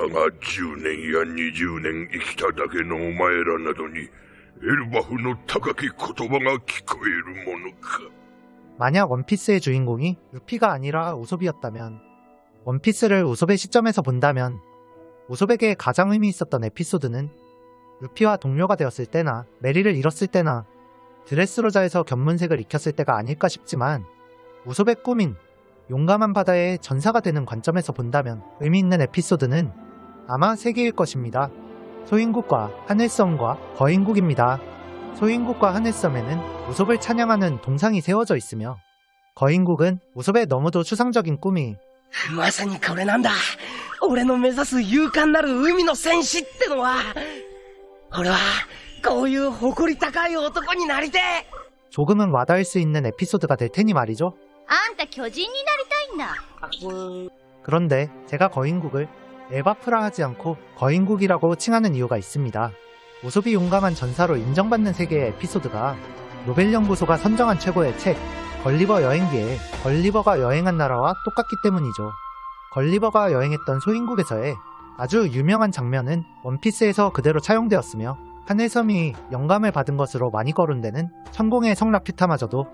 が10年や20年生きただけのお前らなどにエルバフの高き言葉が聞こえるものか。 만약 원피스의 주인공이 루피가 아니라 우솝이었다면, 원피스를 우솝의 시점에서 본다면 우솝에게 가장 의미 있었던 에피소드는 루피와 동료가 되었을 때나 메리를 잃었을 때나 드레스로자에서 견문색을 익혔을 때가 아닐까 싶지만, 우솝의 꿈인 용감한 바다의 전사가 되는 관점에서 본다면 의미 있는 에피소드는 아마 3개일 것입니다. 소인국과 하늘섬과 거인국입니다. 소인국과 하늘섬에는 우솝을 찬양하는 동상이 세워져 있으며, 거인국은 우솝의 너무도 추상적인 꿈이 まさにこれなんだ。俺の目指す勇敢なる海の戦士ってのは。俺はこういう誇り高い男になりてえ。 조금은 와닿을 수 있는 에피소드가 될 테니 말이죠. あんた巨人になりたいんだ。 그런데 제가 거인국을 에바프라 하지 않고 거인국이라고 칭하는 이유가 있습니다. 우솝이 용감한 전사로 인정받는 세계의 에피소드가 노벨 연구소가 선정한 최고의 책 걸리버 여행기에 걸리버가 여행한 나라와 똑같기 때문이죠. 걸리버가 여행했던 소인국에서의 아주 유명한 장면은 원피스에서 그대로 차용되었으며, 하늘섬이 영감을 받은 것으로 많이 거론되는 천공의 성 라퓨타마저도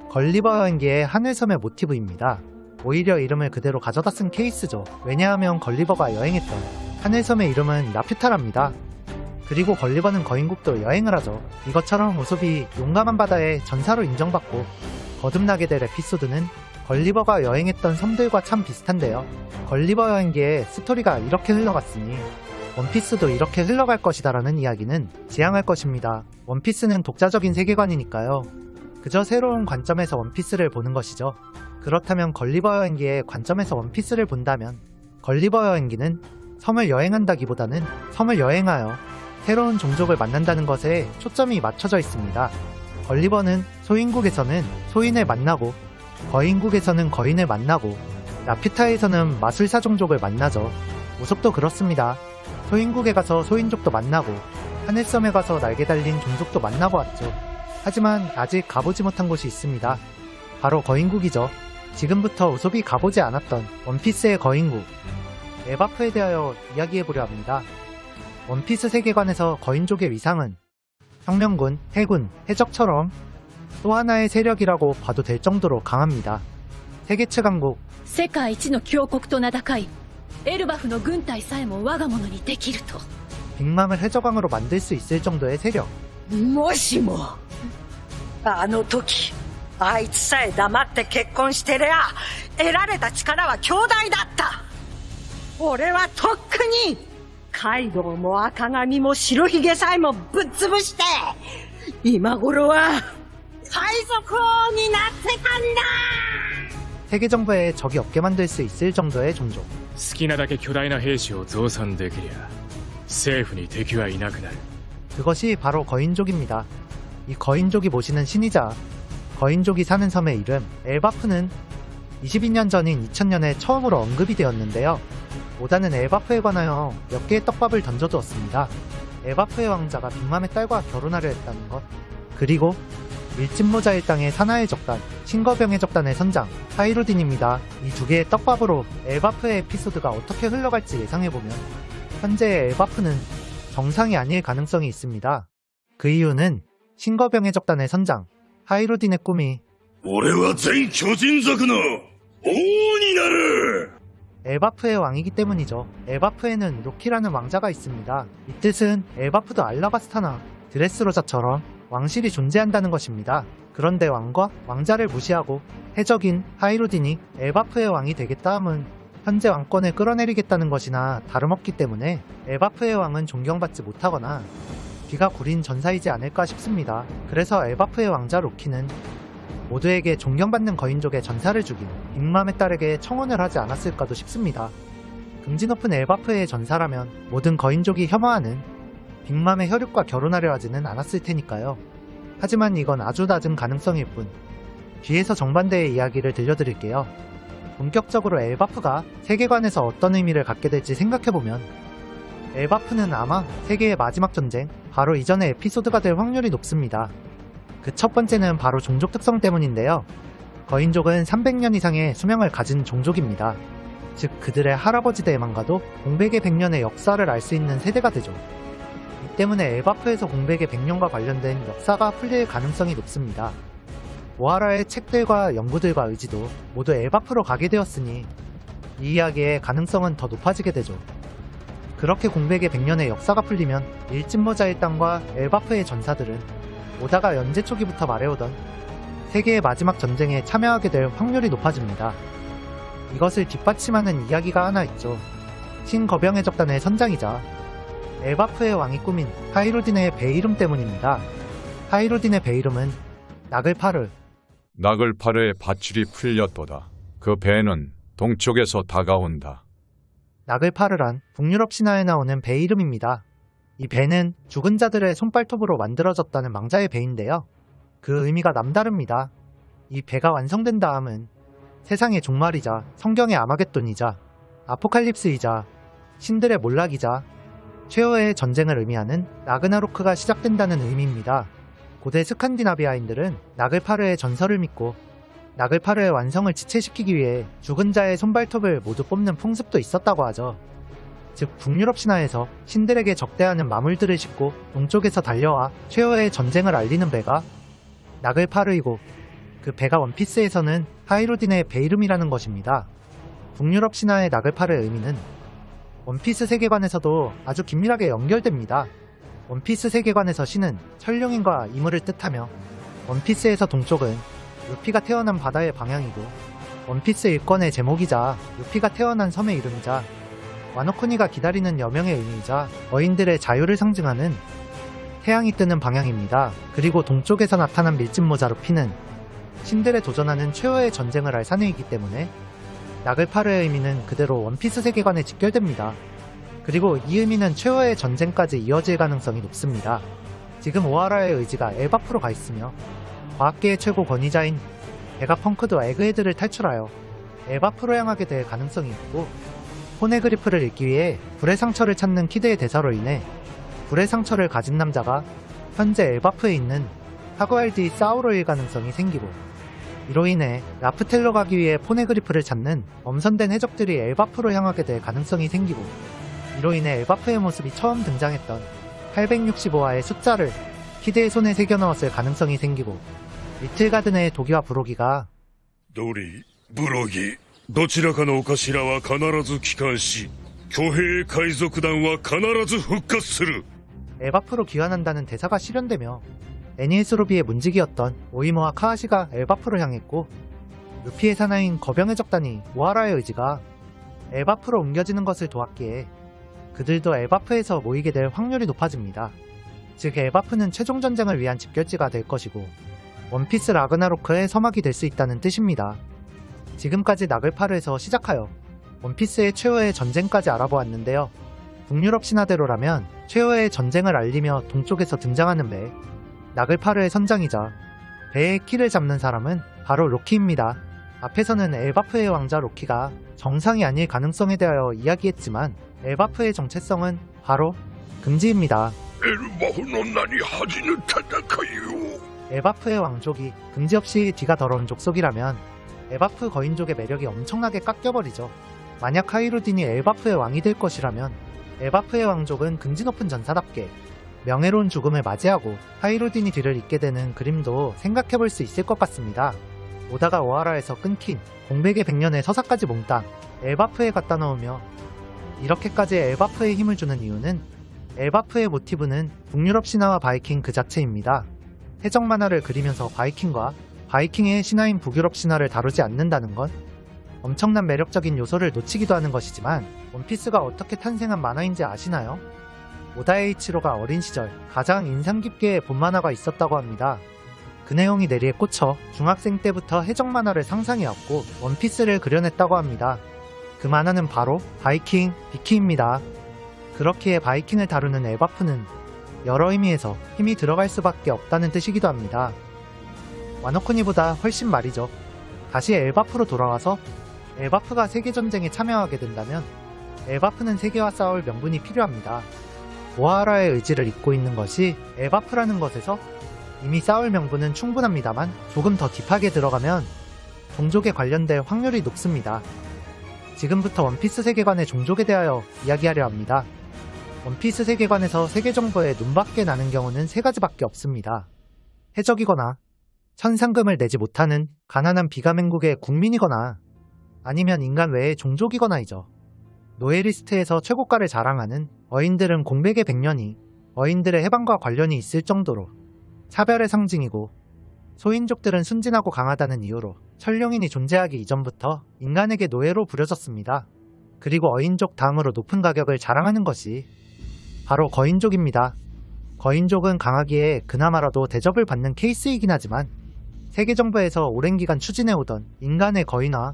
걸리버 여행기의 하늘섬의 모티브입니다. 오히려 이름을 그대로 가져다 쓴 케이스죠. 왜냐하면 걸리버가 여행했던 하늘섬의 이름은 라퓨타랍니다. 그리고 걸리버는 거인국도 여행을 하죠. 이것처럼 우솝이 용감한 바다의 전사로 인정받고 거듭나게 될 에피소드는 걸리버가 여행했던 섬들과 참 비슷한데요. 걸리버 여행기의 스토리가 이렇게 흘러갔으니 원피스도 이렇게 흘러갈 것이다라는 이야기는 지향할 것입니다. 원피스는 독자적인 세계관이니까요. 그저 새로운 관점에서 원피스를 보는 것이죠. 그렇다면 걸리버 여행기의 관점에서 원피스를 본다면, 걸리버 여행기는 섬을 여행한다기보다는 섬을 여행하여 새로운 종족을 만난다는 것에 초점이 맞춰져 있습니다. 걸리버는 소인국에서는 소인을 만나고, 거인국에서는 거인을 만나고, 라퓨타에서는 마술사 종족을 만나죠. 우솝도 그렇습니다. 소인국에 가서 소인족도 만나고, 하늘섬에 가서 날개 달린 종족도 만나고 왔죠. 하지만 아직 가보지 못한 곳이 있습니다. 바로 거인국이죠. 지금부터 우솝이 가보지 않았던 원피스의 거인국 에바프에 대하여 이야기해보려 합니다. 원피스 세계관에서 거인족의 위상은 혁명군, 해군, 해적처럼 또 하나의 세력이라고 봐도 될 정도로 강합니다. 세계 최강국, 世界一の強国と名高いエルバフの軍隊さえも我が物にできると。 빅맘을 해적왕으로 만들 수 있을 정도의 세력. もしもあの時あいつさえ黙って結婚してりゃ得られた力は強大だった。俺はとっくにカイドウも赤髪も白ひげさえもぶっ潰して今頃は海賊王になってたんだ。 세계 정부에 적이 없게 만들 수 있을 정도의 종족. 好きなだけ巨大な兵士を増産できりゃ政府に敵はいなくなる。 그것이 바로 거인족입니다. 이 거인족이 모시는 신이자 거인족이 사는 섬의 이름 엘바프는 22년 전인 2000년에 처음으로 언급이 되었는데요. 오다는 엘바프에 관하여 몇 개의 떡밥을 던져두었습니다. 엘바프의 왕자가 빅맘의 딸과 결혼하려 했다는 것, 그리고 밀짚모자 일당의 사나이 적단, 신거병의 적단의 선장 하이루딘입니다. 이 두 개의 떡밥으로 엘바프의 에피소드가 어떻게 흘러갈지 예상해보면 현재의 엘바프는 정상이 아닐 가능성이 있습니다. 그 이유는 신거병의 적단의 선장 하이루딘의 꿈이 俺は全巨人族の王になる。 엘바프의 왕이기 때문이죠. 엘바프에는 로키라는 왕자가 있습니다. 이 뜻은 엘바프도 알라바스타나 드레스로자처럼 왕실이 존재한다는 것입니다. 그런데 왕과 왕자를 무시하고 해적인 하이루딘이 엘바프의 왕이 되겠다 함은 현재 왕권을 끌어내리겠다는 것이나 다름없기 때문에 엘바프의 왕은 존경받지 못하거나 귀가 구린 전사이지 않을까 싶습니다. 그래서 엘바프의 왕자 로키는 모두에게 존경받는 거인족의 전사를 죽인 빅맘의 딸에게 청혼을 하지 않았을까도 싶습니다. 긍지 높은 엘바프의 전사라면 모든 거인족이 혐오하는 빅맘의 혈육과 결혼하려 하지는 않았을 테니까요. 하지만 이건 아주 낮은 가능성일 뿐. 뒤에서 정반대의 이야기를 들려드릴게요. 본격적으로 엘바프가 세계관에서 어떤 의미를 갖게 될지 생각해보면 엘바프는 아마 세계의 마지막 전쟁, 바로 이전의 에피소드가 될 확률이 높습니다. 그 첫 번째는 바로 종족 특성 때문인데요. 거인족은 300년 이상의 수명을 가진 종족입니다. 즉 그들의 할아버지 대만가도 공백의 100년의 역사를 알 수 있는 세대가 되죠. 이 때문에 엘바프에서 공백의 100년과 관련된 역사가 풀릴 가능성이 높습니다. 오하라의 책들과 연구들과 의지도 모두 엘바프로 가게 되었으니 이 이야기의 가능성은 더 높아지게 되죠. 그렇게 공백의 100년의 역사가 풀리면 일진모자 일당과 엘바프의 전사들은 오다가 연재 초기부터 말해오던 세계의 마지막 전쟁에 참여하게 될 확률이 높아집니다. 이것을 뒷받침하는 이야기가 하나 있죠. 신거병의 적단의 선장이자 엘바프의 왕이 꾸민 하이루딘의 배 이름 때문입니다. 하이루딘의 배 이름은 나글파르. 나글파르의 밧줄이 풀렸도다. 그 배는 동쪽에서 다가온다. 나글파르란 북유럽 신화에 나오는 배 이름입니다. 이 배는 죽은 자들의 손발톱으로 만들어졌다는 망자의 배인데요. 그 의미가 남다릅니다. 이 배가 완성된 다음은 세상의 종말이자 성경의 아마겟돈이자 아포칼립스이자 신들의 몰락이자 최후의 전쟁을 의미하는 라그나로크가 시작된다는 의미입니다. 고대 스칸디나비아인들은 나글파르의 전설을 믿고 나글파르의 완성을 지체시키기 위해 죽은 자의 손발톱을 모두 뽑는 풍습도 있었다고 하죠. 즉 북유럽 신화에서 신들에게 적대하는 마물들을 싣고 동쪽에서 달려와 최후의 전쟁을 알리는 배가 나글파르이고 그 배가 원피스에서는 하이루딘의 배 이름이라는 것입니다. 북유럽 신화의 나글파르의 의미는 원피스 세계관에서도 아주 긴밀하게 연결됩니다. 원피스 세계관에서 신은 천룡인과 이물을 뜻하며 원피스에서 동쪽은 루피가 태어난 바다의 방향이고 원피스 일권의 제목이자 루피가 태어난 섬의 이름이자 와노쿠니가 기다리는 여명의 의미이자 어인들의 자유를 상징하는 태양이 뜨는 방향입니다. 그리고 동쪽에서 나타난 밀짚모자 루피는 신들에 도전하는 최후의 전쟁을 알 사내이기 때문에 나글파르의 의미는 그대로 원피스 세계관에 직결됩니다. 그리고 이 의미는 최후의 전쟁까지 이어질 가능성이 높습니다. 지금 오하라의 의지가 엘바프로 가 있으며 과학계의 최고 권위자인 베가펑크도 에그헤드를 탈출하여 엘바프로 향하게 될 가능성이 있고 포네그리프를 읽기 위해 불의 상처를 찾는 키드의 대사로 인해 불의 상처를 가진 남자가 현재 엘바프에 있는 하그왈디 사우로일 가능성이 생기고 이로 인해 라프텔로 가기 위해 포네그리프를 찾는 엄선된 해적들이 엘바프로 향하게 될 가능성이 생기고 이로 인해 엘바프의 모습이 처음 등장했던 865화의 숫자를 키드의 손에 새겨 넣었을 가능성이 생기고 리틀가든의 도기와 브로기가 ドリ、ブロギ、どちらかのお頭は必ず帰還し、巨兵海賊団は必ず復活する。 엘바프로 귀환한다는 대사가 실현되며 애니에스 로비의 문지기였던 오이모와 카하시가 엘바프로 향했고 루피의 사나인 거병의 적단이 오하라의 의지가 엘바프로 옮겨지는 것을 도왔기에 그들도 엘바프에서 모이게 될 확률이 높아집니다. 즉 엘바프는 최종 전쟁을 위한 집결지가 될 것이고 원피스 라그나로크의 서막이 될 수 있다는 뜻입니다. 지금까지 나글파르에서 시작하여 원피스의 최후의 전쟁까지 알아보았는데요. 북유럽 신화대로라면 최후의 전쟁을 알리며 동쪽에서 등장하는 배 나글파르의 선장이자 배의 키를 잡는 사람은 바로 로키입니다. 앞에서는 엘바프의 왕자 로키가 정상이 아닐 가능성에 대하여 이야기했지만 엘바프의 정체성은 바로 금지입니다. エルバフの名に恥じぬ戦いを。 엘바프의 왕족이 금지 없이 뒤가 더러운 족속이라면 엘바프 거인족의 매력이 엄청나게 깎여버리죠. 만약 하이루딘이 엘바프의 왕이 될 것이라면 엘바프의 왕족은 금지 높은 전사답게 명예로운 죽음을 맞이하고 하이루딘이 뒤를 잇게 되는 그림도 생각해볼 수 있을 것 같습니다. 오다가 오하라에서 끊긴 공백의 100년의 서사까지 몽땅 엘바프에 갖다 넣으며 이렇게까지 엘바프에 힘을 주는 이유는 엘바프의 모티브는 북유럽 신화와 바이킹 그 자체입니다. 해적 만화를 그리면서 바이킹과 바이킹의 신화인 북유럽 신화를 다루지 않는다는 건 엄청난 매력적인 요소를 놓치기도 하는 것이지만 원피스가 어떻게 탄생한 만화인지 아시나요? 오다에이치로가 어린 시절 가장 인상 깊게 본 만화가 있었다고 합니다. 그 내용이 내리에 꽂혀 중학생 때부터 해적 만화를 상상해왔고 원피스를 그려냈다고 합니다. 그 만화는 바로 바이킹 비키입니다. 그렇기에 바이킹을 다루는 엘바프는 여러 의미에서 힘이 들어갈 수밖에 없다는 뜻이기도 합니다. 와노쿠니보다 훨씬 말이죠. 다시 엘바프로 돌아와서 엘바프가 세계전쟁에 참여하게 된다면 엘바프는 세계와 싸울 명분이 필요합니다. 오하라의 의지를 잇고 있는 것이 엘바프라는 것에서 이미 싸울 명분은 충분합니다만 조금 더 딥하게 들어가면 동족에 관련될 확률이 높습니다. 지금부터 원피스 세계관의 종족에 대하여 이야기하려 합니다. 원피스 세계관에서 세계 정보에 눈밖에 나는 경우는 세 가지밖에 없습니다. 해적이거나 천상금을 내지 못하는 가난한 비가맹국의 국민이거나 아니면 인간 외의 종족이거나이죠. 노예리스트에서 최고가를 자랑하는 어인들은 공백의 백년이 어인들의 해방과 관련이 있을 정도로 차별의 상징이고, 소인족들은 순진하고 강하다는 이유로 천룡인이 존재하기 이전부터 인간에게 노예로 부려졌습니다. 그리고 어인족 다음으로 높은 가격을 자랑하는 것이 바로 거인족입니다. 거인족은 강하기에 그나마라도 대접을 받는 케이스이긴 하지만 세계정부에서 오랜 기간 추진해오던 인간의 거인화,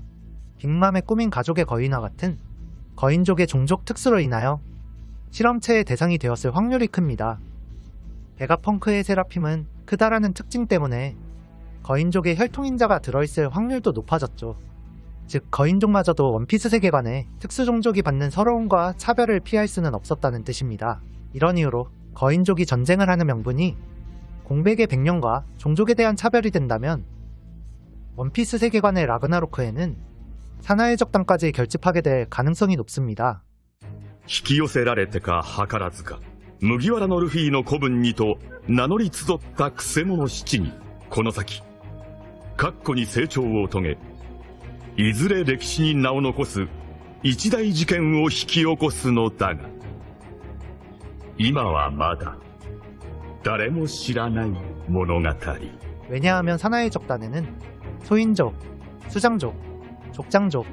빅맘의 꾸민 가족의 거인화 같은 거인족의 종족 특수로 인하여 실험체의 대상이 되었을 확률이 큽니다. 베가펑크의 세라핌은 크다라는 특징 때문에 거인족의 혈통인자가 들어있을 확률도 높아졌죠. 즉 거인족마저도 원피스 세계관에 특수종족이 받는 서러움과 차별을 피할 수는 없었다는 뜻입니다. 이런 이유로 거인족이 전쟁을 하는 명분이 공백의 백년과 종족에 대한 차별이 된다면 원피스 세계관의 라그나로크에는 사나의 적단까지 결집하게 될 가능성이 높습니다. 引き寄せられてか計らずか麦わらのルフィの子分にと名乗り集ったくせ者七人この先確固に成長を遂げいずれ歴史に名を残す一大事件を引き起こすのだが今はまだ誰も知らない物語 왜냐하면 사나의 적단에는 소인족, 수장족, 족장족,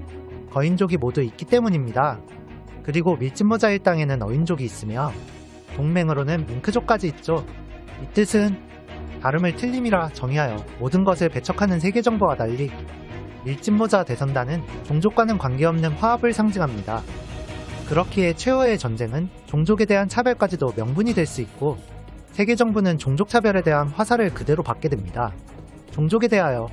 거인족이 모두 있기 때문입니다. 그리고 밀짚모자 일당에는 어인족이 있으며 동맹으로는 밍크족까지 있죠. 이 뜻은 발음을 틀림이라 정의하여 모든 것을 배척하는 세계정보와 달리 밀짚모자 대선단은 종족과는 관계없는 화합을 상징합니다. 그렇기에 최후의 전쟁은 종족에 대한 차별까지도 명분이 될 수 있고 세계정부는 종족차별에 대한 화살을 그대로 받게 됩니다. 종족에 대하여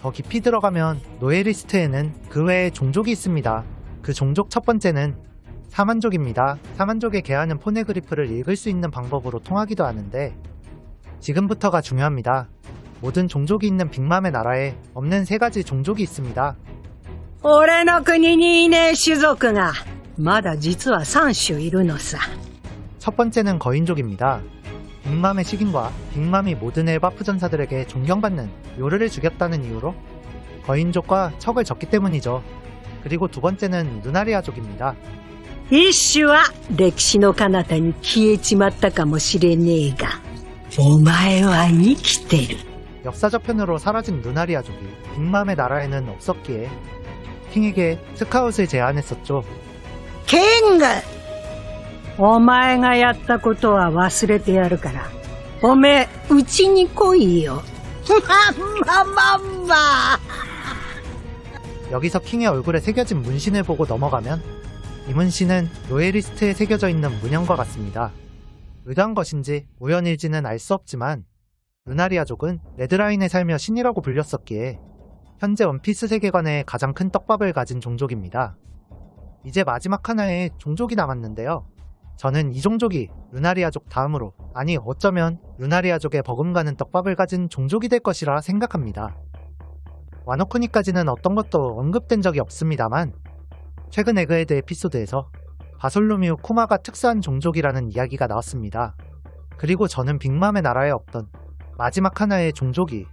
더 깊이 들어가면 노예리스트에는 그 외에 종족이 있습니다. 그 종족 첫 번째는 사만족입니다. 사만족의 개하는 포네그리프를 읽을 수 있는 방법으로 통하기도 하는데 지금부터가 중요합니다. 모든 종족이 있는 빅맘의 나라에 없는 세 가지 종족이 있습니다. 俺の国にいねえ種族がまだ実は3種いるのさ。 첫 번째는 거인족입니다. 빅맘의 식인과 빅맘이 모든 엘바프 전사들에게 존경받는 요르를 죽였다는 이유로 거인족과 척을 졌기 때문이죠. 그리고 두 번째는 누나리아족입니다. 一種は歴史の彼方に消えちまったかもしれねえが、お前は生きてる。 역사저편으로 사라진 누나리아족이 빅맘의 나라에는 없었기에 킹에게 스카웃을 제안했었죠. ケング、お前がやったことは忘れてやるから、おめえうちに来いよ。まんまんま。 여기서 킹의 얼굴에 새겨진 문신을 보고 넘어가면 이 문신은 노예리스트에 새겨져 있는 문양과 같습니다. 의도한 것인지 우연일지는 알 수 없지만 누나리아족은 레드라인에 살며 신이라고 불렸었기에 현재 원피스 세계관의 가장 큰 떡밥을 가진 종족입니다. 이제 마지막 하나의 종족이 남았는데요. 저는 이 종족이 루나리아족 다음으로, 아니 어쩌면 루나리아족의 버금가는 떡밥을 가진 종족이 될 것이라 생각합니다. 와노쿠니까지는 어떤 것도 언급된 적이 없습니다만 최근 에그헤드 에피소드에서 바솔로뮤 쿠마가 특수한 종족이라는 이야기가 나왔습니다. 그리고 저는 빅맘의 나라에 없던 마지막 하나의 종족이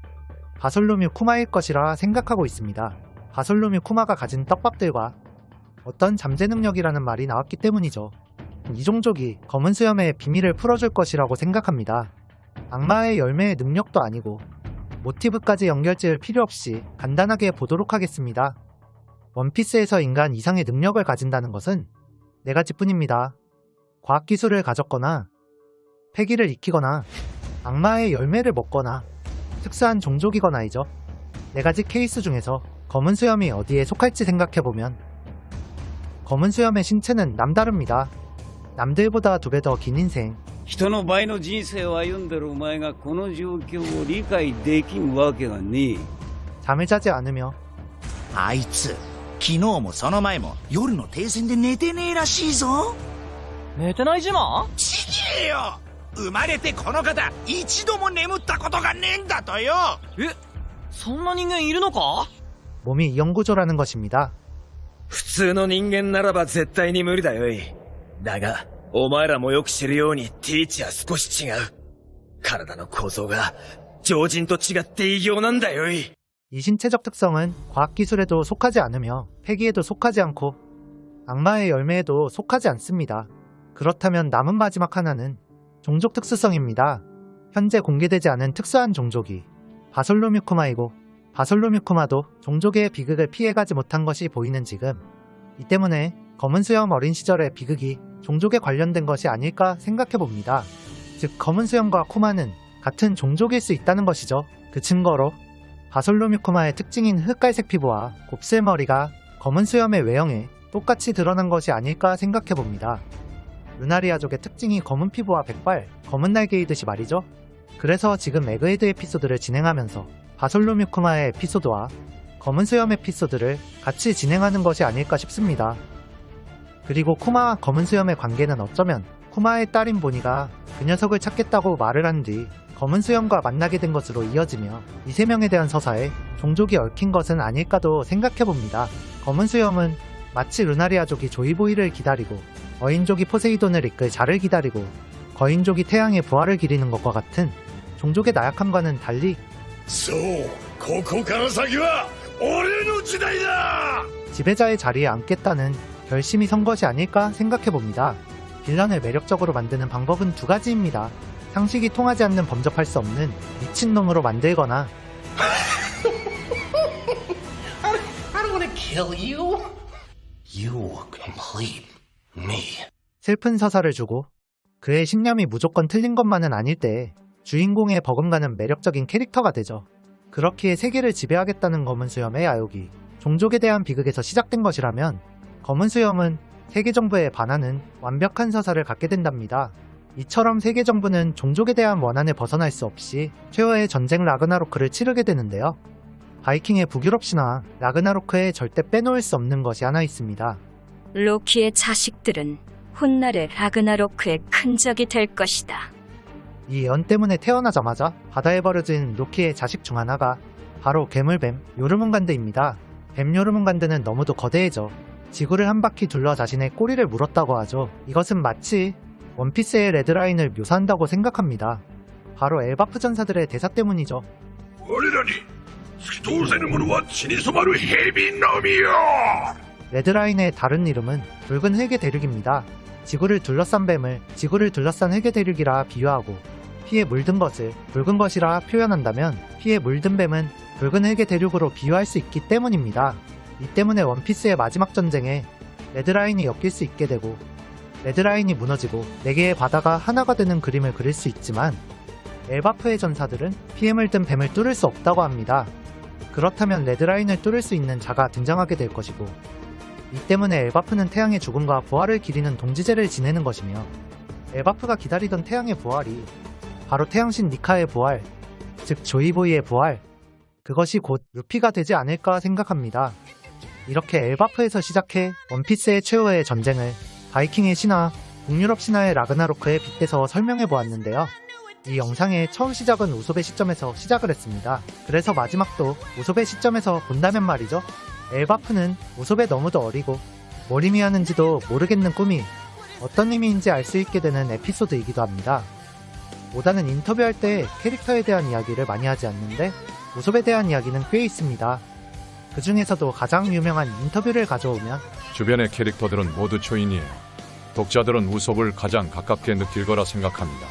바솔로뮤 쿠마일 것이라 생각하고 있습니다. 바솔로뮤 쿠마가 가진 떡밥들과 어떤 잠재 능력이라는 말이 나왔기 때문이죠. 이 종족이 검은 수염의 비밀을 풀어줄 것이라고 생각합니다. 악마의 열매의 능력도 아니고 모티브까지 연결지을 필요 없이 간단하게 보도록 하겠습니다. 원피스에서 인간 이상의 능력을 가진다는 것은 네 가지뿐입니다. 과학기술을 가졌거나 패기를 익히거나 악마의 열매를 먹거나 특수한 종족이거나이죠. 네 가지 케이스 중에서 검은 수염이 어디에 속할지 생각해보면 검은 수염의 신체는 남다릅니다. 남들보다 2배 더 긴 인생, 人の倍の人生を歩んでるお前がこの状況を理解できんわけがねえ。 잠을 자지 않으며 あいつ昨日もその前も夜の停戦で寝てねえらしいぞ。寝てない自慢？ちげえよ。生まれてこの方一度も眠ったことがねえんだとよ。え、そんな人間いるのか？ 몸이 이형구조라는 것입니다. 普通の人間ならば絶対に無理だよい。だが、お前らもよく知るようにティーチは少し違う。体の構造が常人と違って異形なんだよい。 이 신체적 특성은 과학기술에도 속하지 않으며 폐기에도 속하지 않고 악마의 열매에도 속하지 않습니다. 그렇다면 남은 마지막 하나는 종족 특수성입니다. 현재 공개되지 않은 특수한 종족이 바솔로뮤쿠마이고 바솔로뮤쿠마도 종족의 비극을 피해가지 못한 것이 보이는 지금 이 때문에 검은 수염 어린 시절의 비극이 종족에 관련된 것이 아닐까 생각해봅니다. 즉 검은 수염과 쿠마는 같은 종족일 수 있다는 것이죠. 그 증거로 바솔로뮤쿠마의 특징인 흑갈색 피부와 곱슬 머리가 검은 수염의 외형에 똑같이 드러난 것이 아닐까 생각해봅니다. 루나리아족의 특징이 검은 피부와 백발, 검은 날개이듯이 말이죠. 그래서 지금 에그헤드 에피소드를 진행하면서 바솔로뮤쿠마의 에피소드와 검은 수염 에피소드를 같이 진행하는 것이 아닐까 싶습니다. 그리고 쿠마와 검은 수염의 관계는 어쩌면 쿠마의 딸인 보니가 그 녀석을 찾겠다고 말을 한 뒤 검은 수염과 만나게 된 것으로 이어지며 이 세 명에 대한 서사에 종족이 얽힌 것은 아닐까도 생각해봅니다. 검은 수염은 마치 루나리아족이 조이보이를 기다리고 어인족이 포세이돈을 이끌 자를 기다리고 거인족이 태양의 부활을 기리는 것과 같은 종족의 나약함과는 달리 そうここから先は俺の時代だ 지배자의 자리에 앉겠다는 결심이 선 것이 아닐까 생각해봅니다. 빌런을 매력적으로 만드는 방법은 두 가지입니다. 상식이 통하지 않는 범접할 수 없는 미친놈으로 만들거나 I don't want to kill you. You complete me. 슬픈 서사를 주고 그의 신념이 무조건 틀린 것만은 아닐 때 주인공의 버금가는 매력적인 캐릭터가 되죠. 그렇기에 세계를 지배하겠다는 검은 수염의 야욕이 종족에 대한 비극에서 시작된 것이라면 검은 수염은 세계 정부에 반하는 완벽한 서사를 갖게 된답니다. 이처럼 세계 정부는 종족에 대한 원한을 벗어날 수 없이 최후의 전쟁 라그나로크를 치르게 되는데요. 바이킹의 북유럽 신화 라그나로크에 절대 빼놓을 수 없는 것이 하나 있습니다. 로키의 자식들은 훗날의 라그나로크의 큰 적이 될 것이다. 이 예언 때문에 태어나자마자 바다에 버려진 로키의 자식 중 하나가 바로 괴물뱀 요르문간드입니다. 뱀 요르문간드는 너무도 거대해져 지구를 한 바퀴 둘러 자신의 꼬리를 물었다고 하죠. 이것은 마치 원피스의 레드라인을 묘사한다고 생각합니다. 바로 엘바프 전사들의 대사 때문이죠. 俺らに突き通せぬ者は血に染まる蛇のみよ 레드라인의 다른 이름은 붉은 흙의 대륙입니다. 지구를 둘러싼 뱀을 지구를 둘러싼 흙의 대륙이라 비유하고 피에 물든 것을 붉은 것이라 표현한다면 피에 물든 뱀은 붉은 흙의 대륙으로 비유할 수 있기 때문입니다. 이 때문에 원피스의 마지막 전쟁에 레드라인이 엮일 수 있게 되고 레드라인이 무너지고 4개의 바다가 하나가 되는 그림을 그릴 수 있지만 엘바프의 전사들은 피에 물든 뱀을 뚫을 수 없다고 합니다. 그렇다면 레드라인을 뚫을 수 있는 자가 등장하게 될 것이고 이 때문에 엘바프는 태양의 죽음과 부활을 기리는 동지제를 지내는 것이며 엘바프가 기다리던 태양의 부활이 바로 태양신 니카의 부활, 즉 조이보이의 부활, 그것이 곧 루피가 되지 않을까 생각합니다. 이렇게 엘바프에서 시작해 원피스의 최후의 전쟁을 바이킹의 신화, 북유럽 신화의 라그나로크에 빗대서 설명해보았는데요. 이 영상의 처음 시작은 우솝의 시점에서 시작을 했습니다. 그래서 마지막도 우솝의 시점에서 본다면 말이죠. 엘바프는 우솝에 너무도 어리고 뭘 의미하는지도 모르겠는 꿈이 어떤 의미인지 알 수 있게 되는 에피소드이기도 합니다. 오다는 인터뷰할 때 캐릭터에 대한 이야기를 많이 하지 않는데 우솝에 대한 이야기는 꽤 있습니다. 그 중에서도 가장 유명한 인터뷰를 가져오면 주변의 캐릭터들은 모두 초인이에요. 독자들은 우솝을 가장 가깝게 느낄 거라 생각합니다.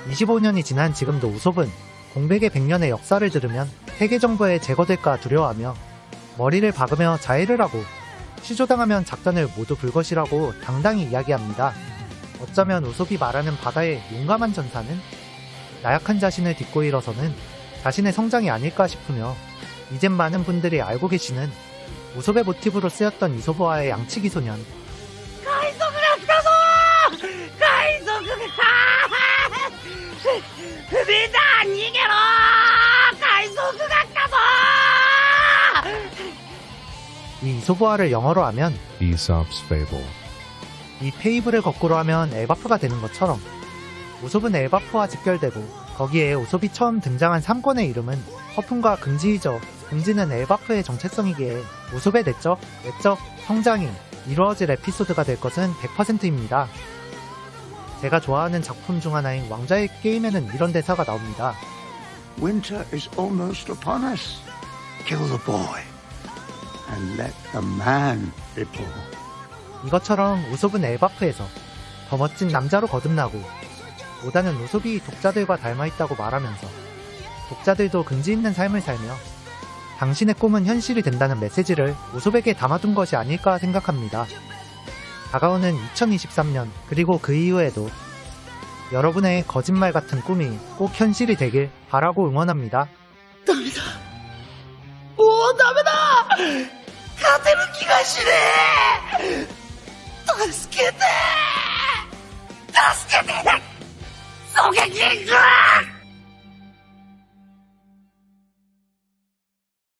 25년이 지난 지금도 우솝은 공백의 100년의 역사를 들으면 세계 정부에 제거될까 두려워하며 머리를 박으며 자해를 하고 취조당하면 작전을 모두 불 것이라고 당당히 이야기합니다. 어쩌면 우솝이 말하는 바다의 용감한 전사는 나약한 자신을 딛고 일어서는 자신의 성장이 아닐까 싶으며 이젠 많은 분들이 알고 계시는 우솝의 모티브로 쓰였던 이소부와의 양치기 소년 海賊が来たぞ海賊がビタ逃げろ海賊が来たぞ 이 이소부와를 영어로 하면 Aesop's Fable. 이 페이블을 거꾸로 하면 엘바프가 되는 것처럼 우솝은 엘바프와 직결되고 거기에 우솝이 처음 등장한 3권의 이름은 허풍과 금지이죠. 긍지는 엘바프의 정체성이기에 우솝의 내적, 성장이 이루어질 에피소드가 될 것은 100%입니다. 제가 좋아하는 작품 중 하나인 왕좌의 게임에는 이런 대사가 나옵니다. Winter is almost upon us. Kill the boy and let the man be born. 이것처럼 우솝은 엘바프에서 더 멋진 남자로 거듭나고 오다는 우솝이 독자들과 닮아있다고 말하면서 독자들도 긍지 있는 삶을 살며 당신의 꿈은 현실이 된다는 메시지를 우솝에게 담아둔 것이 아닐까 생각합니다. 다가오는 2023년 그리고 그 이후에도 여러분의 거짓말 같은 꿈이 꼭 현실이 되길 바라고 응원합니다. もうダメだ勝てる気がしねえ助けて助けて狙撃軍